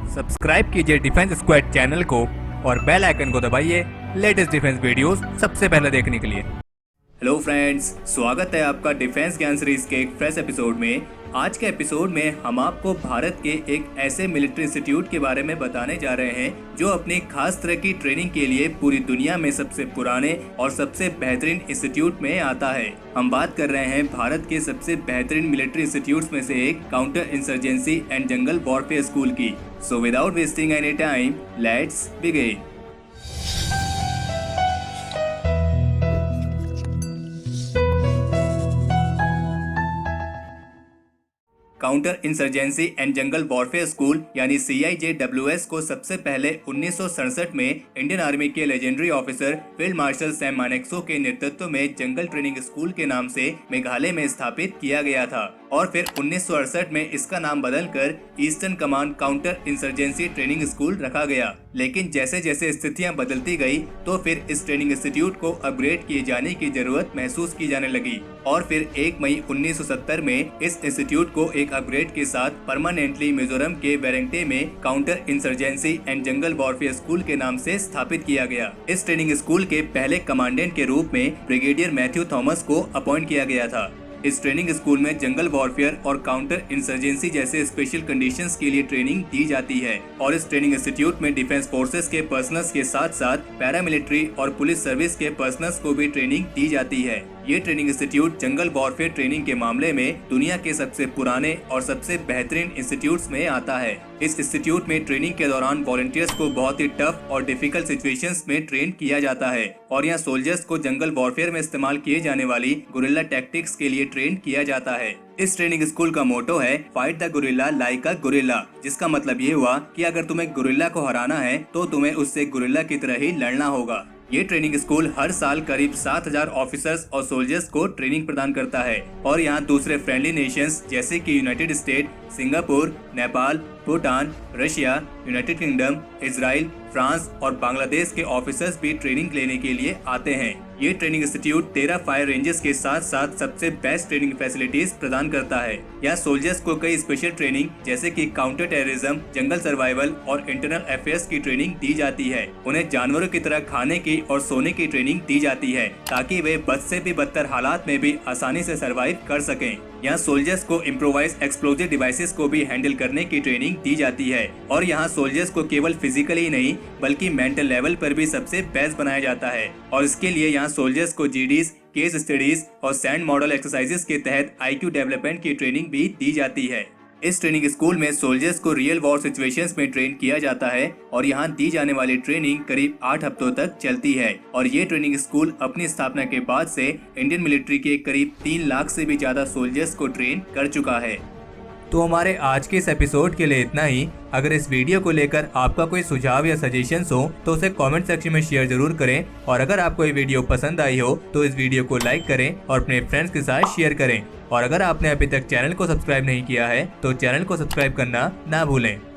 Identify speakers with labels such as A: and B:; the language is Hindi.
A: सब्सक्राइब कीजिए डिफेंस स्क्वाड चैनल को और बेल आइकन को दबाइए लेटेस्ट डिफेंस वीडियोस सबसे पहले देखने के लिए।
B: हेलो फ्रेंड्स, स्वागत है आपका डिफेंस ज्ञान सीरीज के एक फ्रेश एपिसोड में। आज के एपिसोड में हम आपको भारत के एक ऐसे मिलिट्री इंस्टीट्यूट के बारे में बताने जा रहे हैं जो अपनी खास तरह की ट्रेनिंग के लिए पूरी दुनिया में सबसे पुराने और सबसे बेहतरीन इंस्टीट्यूट में आता है। हम बात कर रहे हैं भारत के सबसे बेहतरीन मिलिट्री इंस्टीट्यूट्स में से एक counter insurgency and jungle warfare school की। So without wasting any time, let's begin. Counter insurgency and jungle warfare school यानी CIJWS को सबसे पहले 1967 में इंडियन आर्मी के legendary officer field marshal Sam Manekshaw के नेतृत्व में जंगल ट्रेनिंग स्कूल के नाम से मेघालय में स्थापित किया गया था और फिर 1968 में इसका नाम बदलकर eastern command counter insurgency training school रखा गया। लेकिन जैसे जैसे स्थितियां बदलती गई तो फिर इस ट्रेनिंग इंस्टीट्यूट को अपग्रेड किए जाने की जरूरत महसूस की जाने लगी और फिर 1 मई 1970 में इस इंस्टीट्यूट को एक अपग्रेड के साथ परमानेंटली मिजोरम के बेरेंगटे में counter insurgency and jungle warfare school के नाम से स्थापित किया गया। इस ट्रेनिंग स्कूल के पहले कमांडेंट के रूप में ब्रिगेडियर मैथ्यू थॉमस को अपॉइंट किया गया था। इस ट्रेनिंग स्कूल में जंगल वॉरफेयर और काउंटर इंसर्जेंसी जैसे स्पेशल कंडीशंस के लिए ट्रेनिंग दी जाती है और इस ट्रेनिंग इंस्टीट्यूट में डिफेंस फोर्सेस के पर्सनल्स के साथ साथ पैरामिलिट्री और पुलिस सर्विस के पर्सनल्स को भी ट्रेनिंग दी जाती है। ये ट्रेनिंग इंस्टीट्यूट जंगल वॉरफेयर ट्रेनिंग के मामले में दुनिया के सबसे पुराने और सबसे बेहतरीन इंस्टीट्यूट्स में आता है। इस इंस्टीट्यूट में ट्रेनिंग के दौरान वॉलंटियर्स को बहुत ही टफ और डिफिकल्ट सिचुएशंस में ट्रेन किया जाता है और यहाँ सोल्जर्स को जंगल वॉरफेयर में इस्तेमाल किए जाने वाली गुरिल्ला टैक्टिक्स के लिए ट्रेन किया जाता है। इस ट्रेनिंग स्कूल का मोटो है fight the guerrilla like a guerrilla, जिसका मतलब ये हुआ कि अगर तुम्हें गुरिल्ला को हराना है तो तुम्हें उससे गुरिल्ला की तरह ही लड़ना होगा। ये ट्रेनिंग स्कूल हर साल करीब 7000 ऑफिसर्स और सोल्जर्स को ट्रेनिंग प्रदान करता है और यहाँ दूसरे फ्रेंडली नेशंस जैसे कि United state, Singapore, Nepal, Bhutan, Russia, United kingdom, Israel, France और बांग्लादेश के ऑफिसर्स भी ट्रेनिंग लेने के लिए आते हैं। ये ट्रेनिंग इंस्टीट्यूट 13 फायर रेंजेस के साथ साथ सबसे बेस्ट ट्रेनिंग फैसिलिटीज प्रदान करता है। यहाँ सोल्जर्स को कई स्पेशल ट्रेनिंग जैसे कि काउंटर टेररिज्म, जंगल सर्वाइवल और इंटरनल अफेयर्स की ट्रेनिंग दी जाती है। उन्हें जानवरों की तरह खाने की और सोने की ट्रेनिंग दी जाती है ताकि वे बद से भी बदतर हालात में भी आसानी से सर्वाइव कर सकें। यहाँ सोल्जर्स को इम्प्रोवाइज एक्सप्लोजिव डिवाइसेस को भी हैंडल करने की ट्रेनिंग दी जाती है और यहाँ सोल्जर्स को केवल फिजिकली ही नहीं बल्कि मेंटल लेवल पर भी सबसे बेस्ट बनाया जाता है और इसके लिए यहाँ सोल्जर्स को GDs, केस स्टडीज और सैंड मॉडल एक्सरसाइजेस के तहत IQ डेवलपमेंट की ट्रेनिंग भी दी जाती है। इस ट्रेनिंग स्कूल में सोल्जर्स को रियल वॉर सिचुएशंस में ट्रेन किया जाता है और यहाँ दी जाने वाली ट्रेनिंग करीब 8 हफ्तों तक चलती है और ये ट्रेनिंग स्कूल अपनी स्थापना के बाद से इंडियन मिलिट्री के करीब 3 लाख से भी ज्यादा सोल्जर्स को ट्रेन कर चुका है।
A: तो हमारे आज के इस एपिसोड के लिए इतना ही। अगर इस वीडियो को लेकर आपका कोई सुझाव या सजेशंस हो तो उसे कमेंट सेक्शन में शेयर जरूर करें और अगर आपको ये वीडियो पसंद आई हो तो इस वीडियो को लाइक करें और अपने फ्रेंड्स के साथ शेयर करें और अगर आपने अभी तक चैनल को सब्सक्राइब नहीं किया है तो चैनल को सब्सक्राइब करना ना भूलें।